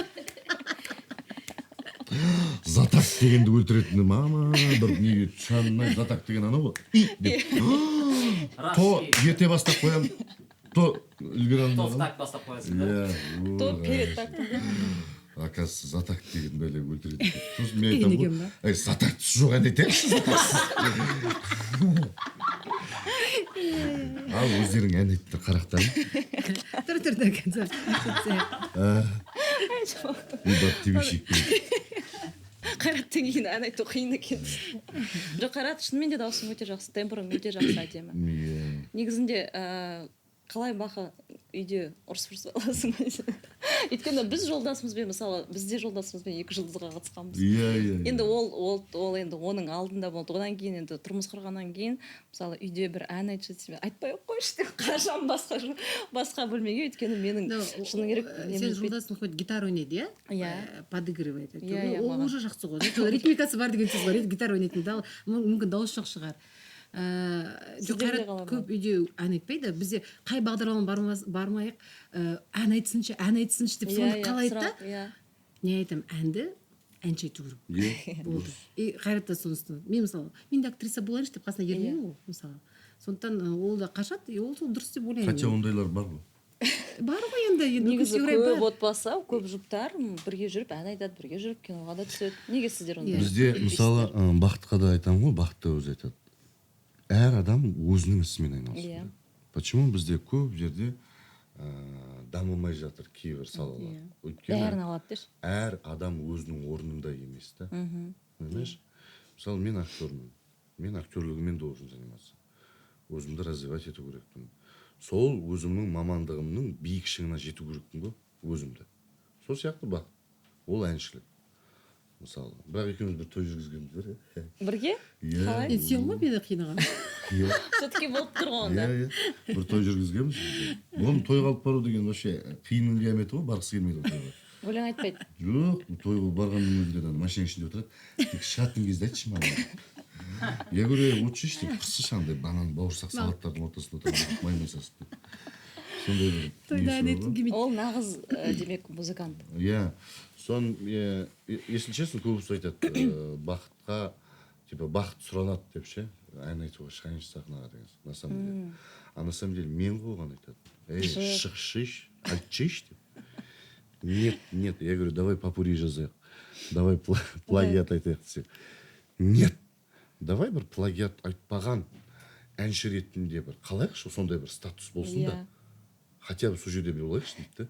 Затак дегенді өлтіретіні мама, бір неге шанынай затак деген анау ғой. То ерте бастап қоям, то үлгерен То так бастап қоясың. То перед тактың. Оказывается, затак деген бәле өлтіреді. Сосын мен айтамын ғой, затаксыз жоқ ән айтайықшы, затаксыз. Ал өздерің ән айттыр қарақтарым. Тұр қазір. Ибат тебешек керек. Қайраттан кейін ән айту қиын екен. Жоқ, Қайрат, шынымен де даусың өте жақсы, тембрың өте жақсы, әдемі. Негізінде қалай бақы үйде ұрыс аласың? Өйткені біз жолдасымызбен, мысалы, бізде жолдасымызбен 2 жұлдызға қатысқанбыз. Енді ол енді оның алдында болды. Одан кейін енді тұрмыс құрғаннан кейін, мысалы, үйде бір ән айтшы десе, айтпай қойшы деп қашам басқа бөлмеге, өйткені менің шыны керек. Сен жолдасың хоть гитара ойнайды, иә? Иә. Подыгрывает. Ол уже жақсы ғой. Ритмикасы бар деген сөз бар еді, гитара ойнайтын, мүмкін дауыс жоқ шығар. Жоқ, Қайрат көп үйде ән айтпайды. Бізде қай бағдарлама бармайық, ән айтсыншы деп соны қалайды да. Не айтам, әнді әнші айту керек. Болды. Қайрат та соны істейді. Мен мысалы, мен де актриса болайыншы деп қасына ермеймін ғой, мысалы. Сондықтан ол да қашады, ол дұрыс деп ойлаймын. Қанша ондайлар бар ғой. Бар ғой енді. Негізі көп отбасы, көп жұптар бірге жүріп ән айтады, бірге жүріп киноға да түседі. Неге сіздер онда? Бізде мысалы бақытқа да айтамын ғой, бақытты өзі айтады. Әр адам өзінің ісімен айналысады. Почему бізде көп жерде дамымай жатыр кейбір салалар. Бәрін алады деш. Әр адам өзінің орнында емес та. Мысалы, мен актормын. Мен актерлігімен должен заниматься. Өзімді развивать ету керекпін. Сол өзімнің мамандығымның биік шыңына жету керекпін ғой, өзімді. Сол сияқты бақ. Ол әншілік. Мысалы, бірақ екеуміз бір той жүргізгенбіз бар. Бірге? Қалай? Сен ғой мені қинаған. Все-таки болып тұр ғой онда. Бір той жүргізгенбіз. Оның тойға алып бару деген вообще қиынның қияметі ғой, барғысы келмейді тойға. Өлең айтпайды. Жоқ, тойға барғанның өзінде машинаның ішінде отырады. Тек шығатын кезде айтшы маған. Я говорю, учишь, қырсы шаңдай банан бауырсақ салаттардың ортасында отырып маймай сасып. Сондай бір. Ол нағыз демек музыкант. Иә. Сон, если честно, көбісі айтады, бақытқа, типа, бақыт сұранады деп ше. ән айтуға шығайыншы сахнаға деген на самом деле. А на самом деле мен ғой оған айтады. Эй, шықшиш, айтшиш деп. Нет, я говорю, давай попури жазайық, давай плагиат айтайық десек. Нет, давай бір плагиат айтпаған әнші ретінде бір қалайықшы, сондай бір статус болсын да. Хотя бы сол жерде бір болайықшы дейді да.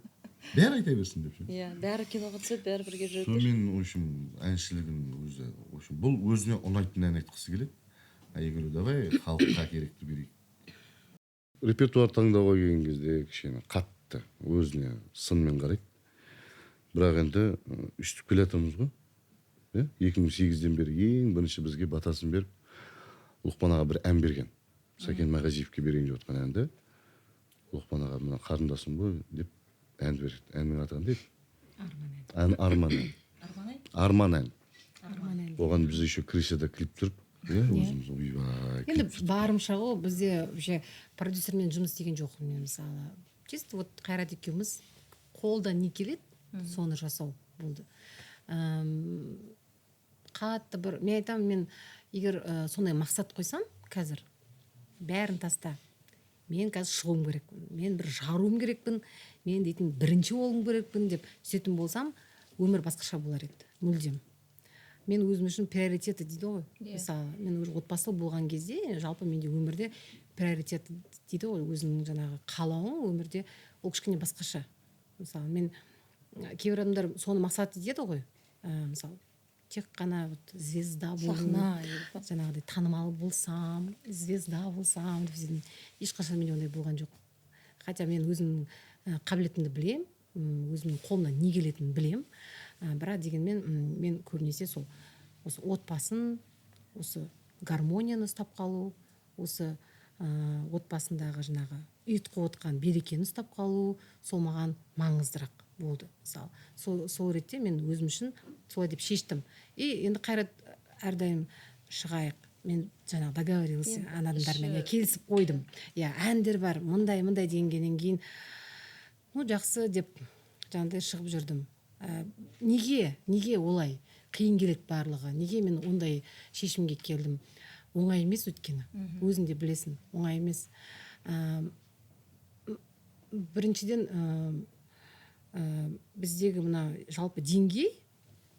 Бәрі айта берсін деп. Иә, бәрі киноға түседі, бәрі бірге жүреді. Сонымен, в общем, әншілігін өзі, в общем, бұл өзіне ұнайтын ән айтқысы келеді. А я говорю, давай халыққа керекті берейік. Репертуар таңдауға келген кезде кішкене қатты өзіне сынмен қарайды. Бірақ енді үштіп келе жатырмыз ғой. 2008-ден бері ең бірінші бізге батасын беріп, Лұқпан аға бір ән берген. Сәкен Мағазиевке берейін деп отқан әнді. Лұқпан аға мына қарындасым ғой деп ән берді. Әннің аты қандай? Арман ән. Оған біз еще крышада клип тұрып, өзіміз ойбай. Енді барымша ғой, бізде уже продюсермен жұмыс істеген жоқ. Мен мысалы, чисто вот Қайрат екеуміз қолдан не келеді, соны жасау болды. Қатты бір, мен айтамын, мен егер сондай мақсат қойсам, қазір бәрін таста. Мен қазір шығуым керекпін, мен бір жаруым керекпін, мен дейтін бірінші болуым керекпін деп сөйтім болсам, өмір басқаша болар еді, мүлдем. Мен өзім үшін приоритеті дейді ғой. Мысалы, мен отбасылы болған кезде, жалпы менде өмірде приоритет дейді ғой, өзінің жаңағы қалауың өмірде ол кішкене басқаша. Мысалы, мен кейбір адамдар соны мақсат деді ғой. Мысалы, тек қана звезда болу, жаңағыдай танымал болсам, звезда болсам деп, ешқашан менде ондай болған жоқ. Хотя мен өзімнің қабілетімді білем, өзімнің қолымнан не келетінін білем. Бірақ дегенмен мен көбінесе сол осы отбасын, осы гармонияны ұстап қалу, осы отбасындағы жаңағы ұйытқы отқан берекені ұстап қалу, сол маған маңыздырақ болды. Мысалы, сол ретте мен өзім үшін солай деп шештім. И енді Қайрат әрдайым шығайық. Мен жаңағы договорился адамдармен, келісіп қойдым. Әндер бар, мындай дегеннен кейін, жақсы деп жаңағыдай шығып жүрдім. Неге олай қиын келеді барлығы? Неге мен ондай шешімге келдім? Оңай емес өткені. Өзің де білесің, оңай емес. Біріншіден біздегі мына жалпы деңгей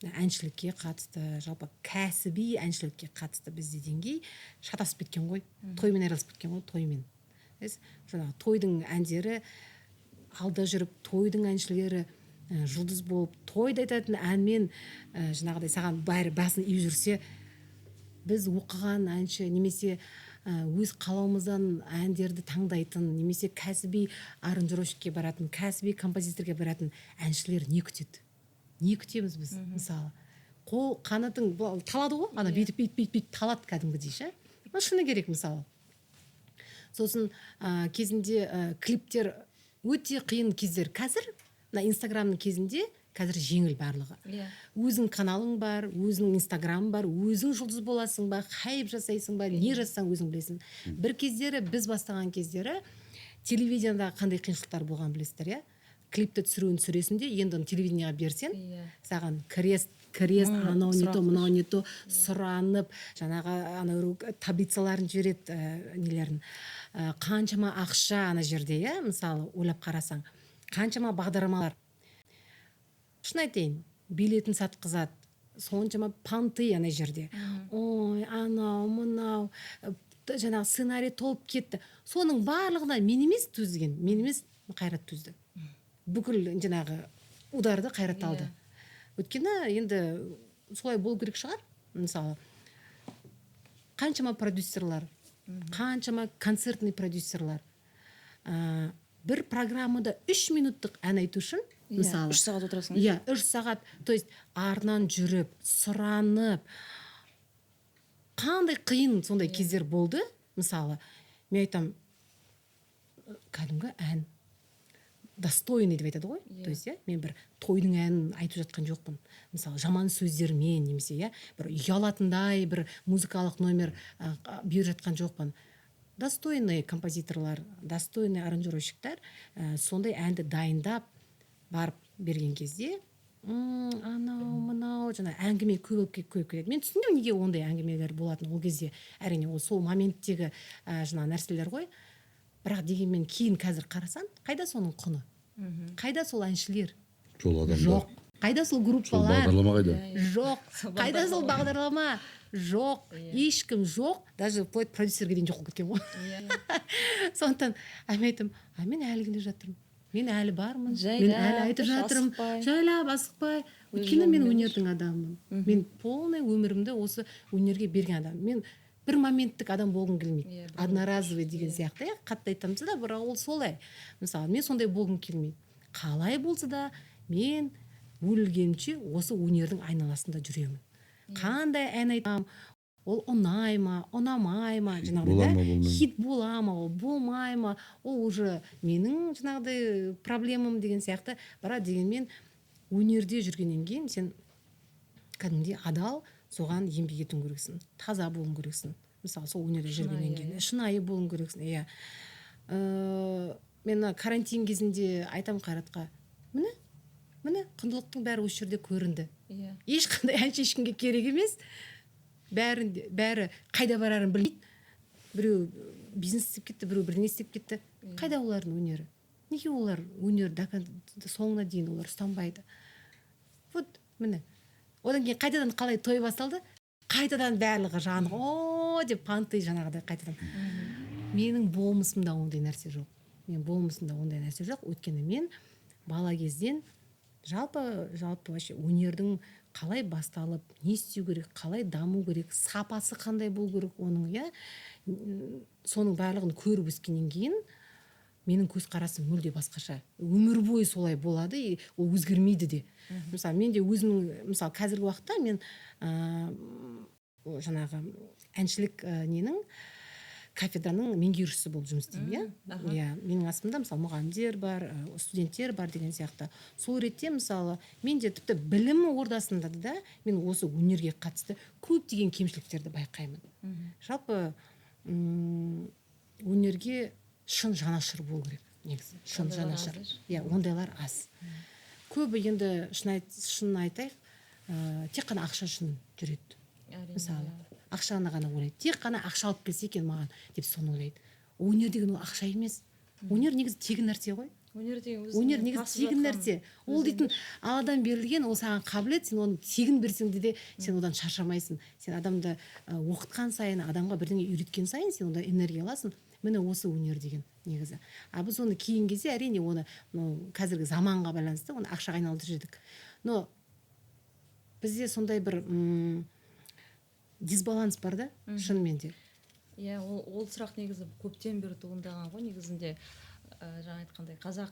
әншілікке қатысты, жалпы кәсіби әншілікке қатысты бізде деңгей шатасып кеткен ғой. Тоймен айырылысып кеткен ғой, тоймен. Жаңағы тойдың әндері алда жүріп, тойдың әншілері жұлдыз болып, тойда айтатын әнмен жаңағыдай саған бәрі басын иіп жүрсе, біз оқыған әнші немесе өз қалауымыздан әндерді таңдайтын, немесе кәсіби аранжировщикке баратын, кәсіби композиторге баратын әншілер не күтеді? Не күтеміз біз? Мысалы, қол қанатың талады ғой, ана бүйтіп талады кәдімгідей ше. Шыны керек мысалы. Сосын кезінде клиптер өте қиын кездер. Қазір Инстаграмның кезінде қазір жеңіл барлығы. Өзің каналың бар, өзің Инстаграм бар, өзің жұлдыз боласың ба, хайп жасайсың ба, не жасасаң өзің білесің. Бір кездері, біз бастаған кездері телевизияда қандай қиыншылықтар болған білесіздер, клипті түсіресің де, енді телевизияға берсең, саған крест, анау не то, мынау не то сұранып, жаңағы таблицаларын жібереді нелерін. Қаншама ақша ана жерде, мысалы, ойлап қарасаң, қаншама бағдарламалар. Шын айтайын, билетін сатқызады, соншама панты ана жерде. Ой, анау, мынау, жаңағы сценарий толып кетті. Соның барлығына мен емес төзген, мен емес Қайрат төзді. Бүкіл жаңағы ударды Қайрат алды. Өткені енді солай болу керек шығар. Мысалы, қаншама продюсерлар, қаншама концертный продюсерлар. Бір программада 3 минуттық ән айту үшін, мысалы, 3 сағат отырасың. 3 сағат, то есть арнан жүріп, сұранып, қандай қиын сондай кездер болды. Мысалы, мен айтам, кәдімгі ән достойный деп айтады ғой. То есть, мен бір тойдың әнін айтып жатқан жоқпын. Мысалы, жаман сөздермен немесе, бір ұялатындай бір музыкалық номер беріп жатқан жоқпын. Достойный композиторлар, достойный аранжировщиктар сондай әнді дайындап барып берген кезде анау мынау жаңа әңгіме көбейіп кетеді. Мен түсіндім неге ондай әңгімелер болатын ол кезде. Әрине ол сол моменттегі жаңа нәрселер ғой. Бірақ дегенмен кейін қазір қарасаң, қайда соның құны? Қайда сол әншілер? Сол адамдар. Жоқ. Қайда сол Сол группалар? бағдарлама қайда? Жоқ. Қайда сол бағдарлама? Жоқ. Ешкім жоқ. Даже вплоть продюсерге дейін жоқ болып кеткен ғой. Сондықтан мен айттым, мен әлі келе жатырмын. Мен әлі бармын. Мен әлі айтып жатырмын. Жайлап асықпай. Өйткені мен өнердің адамымын. Мен полный өмірімді осы өнерге берген адаммын. Мен бір моменттік адам болғым келмейді. Одноразовый деген сияқты, қатты айтамыз да, бірақ ол солай. Мысалы, мен сондай болғым келмейді. Қалай болса да мен өлгенше осы өнердің айналасында жүремін. Қандай ән айтам, ол ұнай ма, ұнамай ма, жаңағыдай хит бола ма, ол болмай ма, ол уже менің жаңағыдай проблемам деген сияқты. Бірақ дегенмен өнерде жүргеннен кейін сен кәдімгідей адал соған еңбек етуің керексің, таза болуың керексің. Мысалы, сол өнерде жүргеннен кейін шынайы болуың керексің. Иә. Мен карантин кезінде айтам Қайратқа, міне құндылықтың бәрі осы жерде көрінді. Ешқандай әнші ешкімге керек емес. Бәрі қайда барарын білмейді. Біреу бизнес істеп кетті, біреу бірдеңе істеп кетті. Қайда олардың өнері? Неге олар өнер соңына дейін олар ұстанбайды? Вот, міне. Одан кейін қайтадан қалай той басталды? Қайтадан барлығы жаны деп панты жаңағыдай қайтадан. Менің болмысымда ондай нәрсе жоқ. Өйткені мен бала кезден жалпы вообще өнердің қалай басталып, не істеу керек, қалай даму керек, сапасы қандай болу керек оның, соның барлығын көріп өскеннен кейін менің көзқарасым мүлде басқаша. Өмір бойы солай болады, ол өзгермейді де. Мысалы, мен де өзімнің, мысалы, қазіргі уақытта мен жаңағы әншілік кафедраның меңгерушісі болып жұмыс істеймін, менің астымда мысалы мұғалімдер бар, студенттер бар деген сияқты. Сол ретте мысалы мен де тіпті білім ордасында да мен осы өнерге қатысты көптеген кемшіліктерді байқаймын. Жалпы өнерге шын жанашыр болу керек, негізі. Шын жанашыр. Ондайлар аз. Көбі енді шын айтайық, тек қана ақша үшін жүреді. Мысалы, ақшаны ғана ойлайды. Тек қана ақша алып келсе екен маған деп соны ойлайды. Өнер деген ол ақша емес. Өнер негізі тегін нәрсе ғой. Өнер негізі тегін нәрсе. Ол дейтін Алладан берілген, ол саған қабілет, сен оны тегін берсең де сен одан шаршамайсың. Сен адамды оқытқан сайын, адамға бірдеңе үйреткен сайын сен одан энергия аласың. Міне осы өнер деген негізі. Біз оны кейін кезде әрине оны қазіргі заманға байланысты оны ақшаға айналдырып жедік. Но бізде сондай бір дисбаланс бар да, шынымен де. Ол сұрақ негізі көптен бері туындаған ғой, негізінде жаңа айтқандай қазақ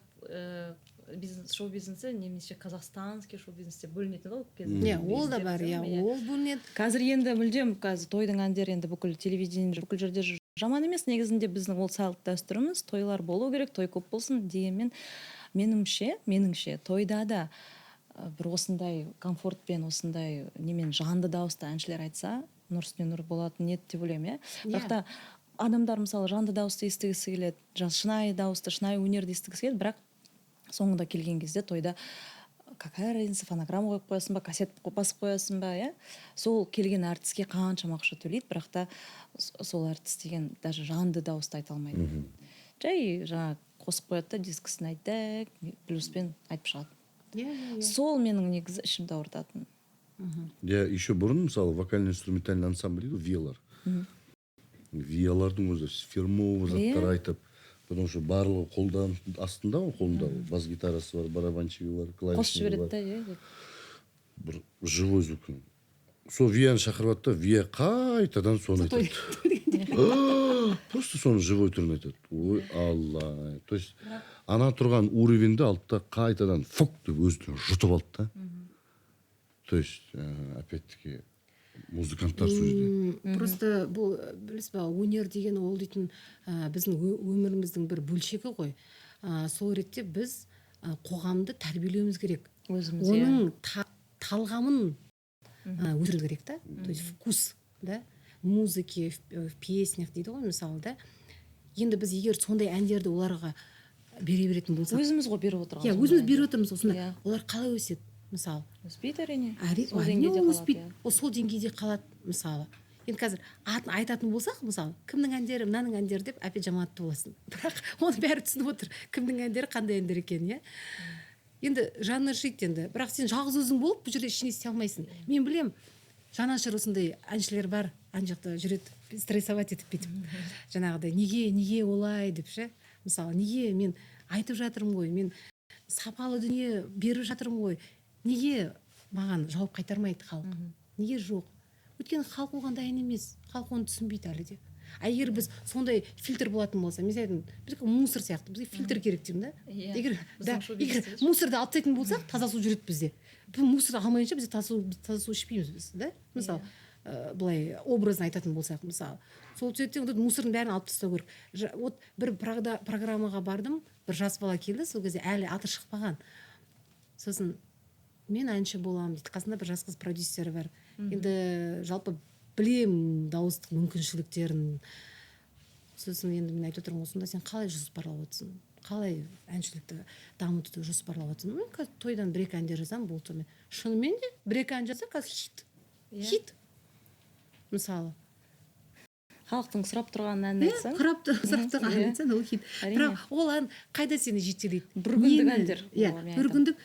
шоу-бизнесі немесе қазақстанский шоу-бизнесте бөлінетін ғой кезінде. Ол да бар, ол бөлінеді. Қазір енді мүлдем тойдың әндері енді бүкіл телевидение, бүкіл жерде жаман емес, негізінде біздің ол салт дәстүріміз, тойлар болу керек, той көп болсын дегенмен меніңше тойда да бір осындай комфортпен, осындай немен жанды дауысты әншілер айтса, нұр үстіне нұр болатын еді деп ойлаймын, бірақ та адамдар мысалы жанды дауысты естігісі келеді, шынайы дауысты, шынайы өнерді естігісі келеді, бірақ соңында келген кезде тойда какая разница, фонограмма қойып қоясың ба, кассет басып қоясың ба, сол келген әртіске қаншама ақша төлейді, бірақ та сол әртіс деген даже жанды дауысты айта алмайды. Жай жаңа қосып қояды да дискісін айтты, плюспен айтып шығады. Сол менің негізі ішімді ауыртатын. Еще бұрын мысалы вокально-инструментальный ансамбль дейді, виялар. Виялардың өзі фирмовый заттар айтып, потому что барлығы қолдан астында ғой, қолында бас гитарасы бар, барабанщигі бар, клавишнигі бар. Бір живой звук. Сол вияны шақырып да, вия қайтадан соны айтады. Просто соны живой түрін айтады. Ой, Алла. То есть ана тұрған уровеньді алды да қайтадан фук деп өзінен жұтып алды да. То есть опять-таки музыканттар сөзде. Просто бұл білесіз ба, өнер деген ол дейтін біздің өміріміздің бір бөлшегі ғой. Сол ретте біз қоғамды тәрбиелеуіміз керек. Оның талғамын өсіру керек та. То есть вкус, да, музыке, в песнях дейді ғой, мысалы да. Енді біз егер сондай әндерді оларға бере беретін болсақ, өзіміз ғой беріп отырмыз. Өзіміз беріп отырмыз осында. Олар қалай өседі? мысалы. өспейді әрине. Сол әрине деңгейде ол қалады, өспейді, иә. ол сол деңгейде қалады мысалы. Енді қазір атын айтатын болсақ, мысалы, кімнің әндері, мынаның әндері деп әпе жаматты боласың. Бірақ оны бәрі түсініп отыр, кімнің әндері қандай әндер екенін, иә. Енді жаны жейді енді, бірақ сен жалғыз өзің болып бұл жерде ештеңе істей алмайсың. Мен білем, жанашыр осындай әншілер бар, ана жақта жүреді, стрессовать етіп кетіп. Жаңағыдай неге олай деп ше. Мысалы, неге мен айтып жатырмын ғой, мен сапалы дүние беріп жатырмын ғой. Неге маған жауап қайтармайды халық? Неге жоқ? Өйткені халық оған дайын емес, халық оны түсінбейді әлі де. Егер біз сондай фильтр болатын болса, мен айтайын, бізге мусор сияқты, бізге фильтр керек деймін да. Егер мусорды алып тастайтын болсақ, таза су жүреді бізде. Бұл мусорды алмайынша біз таза су ішпейміз біз, да? Мысалы, былай образын айтатын болсақ, мысалы, сол себептен мусордың бәрін алып тастау керек. Вот бір программаға бардым, бір жас бала келді, сол кезде әлі аты шықпаған. Сосын мен әнші боламын дейді, қасында бір жас қыз продюсері бар. Енді жалпы білем дауыстық мүмкіншіліктерін. Сосын енді мен айтып отырмын, осында сен қалай жоспарлап отырсың? Қалай әншілікті дамытуды жоспарлап отырсың? Мен қазір тойдан бір-екі әндер жазамын, болды. Мен шынымен де бір-екі ән жазсам, қазір хит. Мысалы. Халықтың сұрап тұрған әнді айтсаң. Сұрап тұрған ән айтсаң, ол хит. Бірақ ол ән қайда сені жетелейді? Бір күндік әндер. Иә, бір күндік.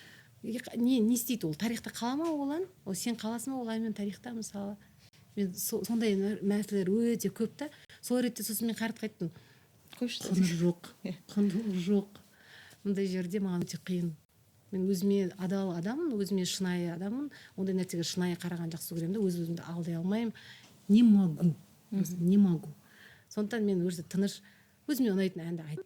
Не істейді ол? Тарихта қала ма ол ән? Ол сен қаласың ба ол әнмен тарихта, мысалы? Мен сондай мәселелер өте көп та. Сол ретте сосын мен қарап қайттым. Құндылық жоқ. Мұндай жерде маған өте қиын. Мен өзіме адал адаммын, өзіме шынайы адаммын. Ондай нәрсеге шынайы қараған жақсы көремін да, өз-өзімді алдай алмаймын. Не могу. Сондықтан мен өзі тыныш, өзіме ұнайтын әнді айтам.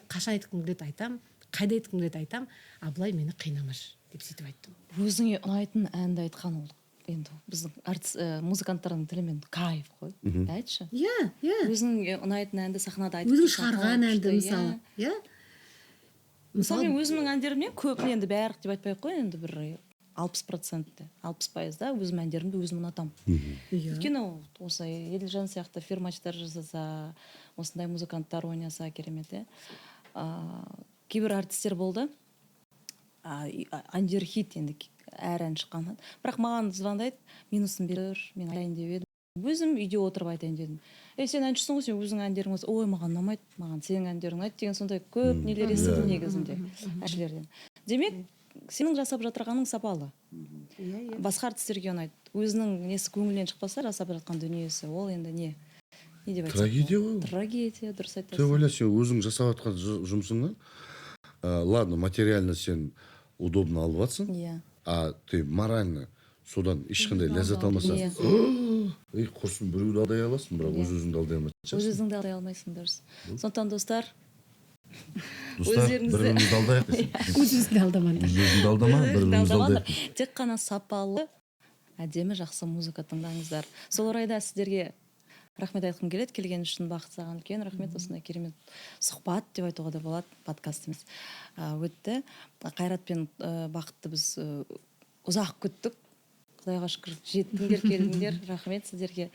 Қашан айтқым келеді айтам, қайда айтқым келеді айтам, а былай мені қинамашы деп сөйтіп айттым. Өзіңе ұнайтын әнді айтқан ол енді біздің музыканттардың тілімен кайф қой. Айтшы. Иә. Өзіңе ұнайтын әнді сахнада айтып. Өзің шығарған әнді мысалы. Иә. Мысалы мен өзімнің әндерімнен көбін енді бәрі деп айтпай ақ қой, енді бір 60%, 60% өзім әндерімді өзім ұнатамын. Өйткені осы Елжан сияқты фирмачтар жасаса, осындай музыканттар ойнаса керемет, кейбір артистер болды, әндері хит енді әр ән шыққан. Бірақ маған звондайды, минусын бер, мен айтайын деп едім. Өзім үйде отырып айтайын дедім. Сен әншісің ғой, сен өзің әндерің болса, ой, маған ұнамайды, маған сенің әндерің ұнайды деген сондай көп нелер естідім негізінде әншілерден. Демек, сенің жасап жатырғаның сапалы. Басқа артистерге ұнайды. Өзінің несі көңілінен шықпаса, жасап жатқан дүниесі, ол енді не деп айтсақ? Трагедия ғой. Трагедия, дұрыс айтасың. Ты ойла, сен өзің жасап жатқан жұмысыңнан, ладно, материально сен удобно алып жатсың, а ты морально содан ешқандай ләззат алмасаң, құрсын біреуді алдай аласың, бірақ өз-өзіңді алдай алмайсың. Өз-өзіңді алдай алмайсың, дұрыс. Сондықтан достар, бірімізді алдайық. Өз-өзіңді алдамаңдар. Өз-өзіңді алдама, бірімізді алдайық. Тек қана сапалы, әдемі, жақсы музыка тыңдаңыздар. Сол орайда сіздерге рахмет айтқым келеді, келген үшін бақыт саған үлкен рахмет, осындай керемет сұхбат деп айтуға да болады, подкаст емес. Өтті. Қайрат пен бақытты біз ұзақ күттік. Құдайға шүкір, жеттіңдер, келдіңдер, рахмет сіздерге.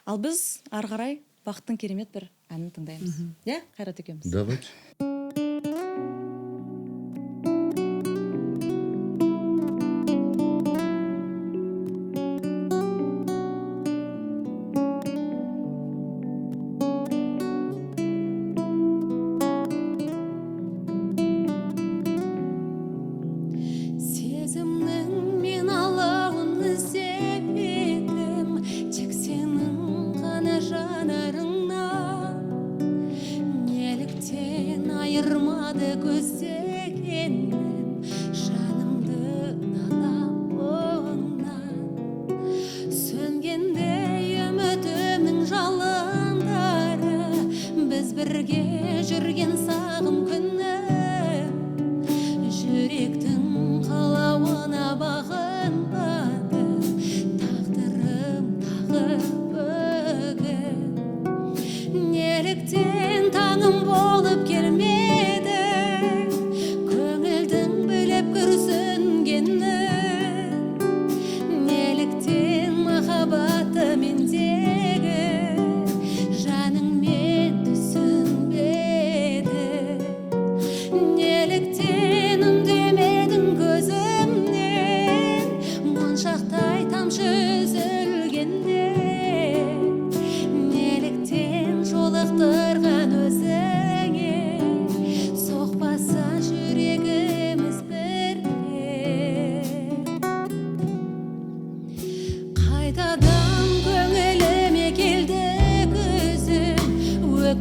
Ал біз ары қарай бақыттың керемет бір әнін тыңдаймыз. Иә, Қайрат екеуміз. Давайте.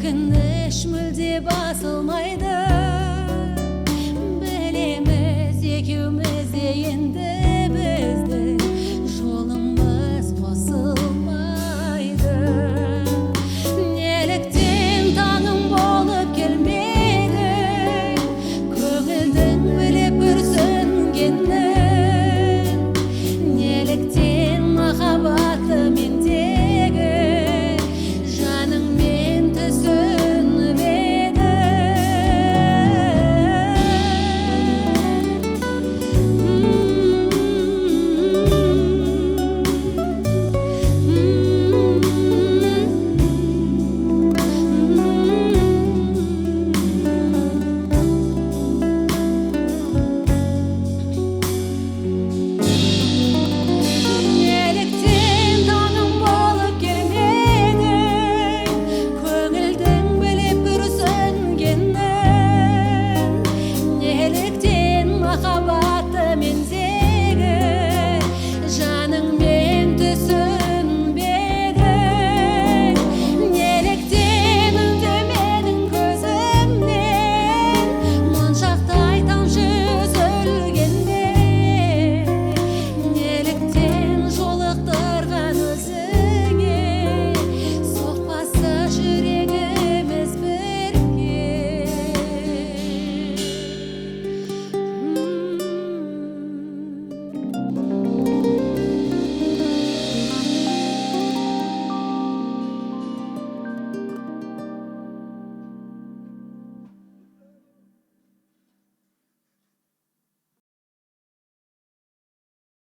өкініш мүлде басылмайды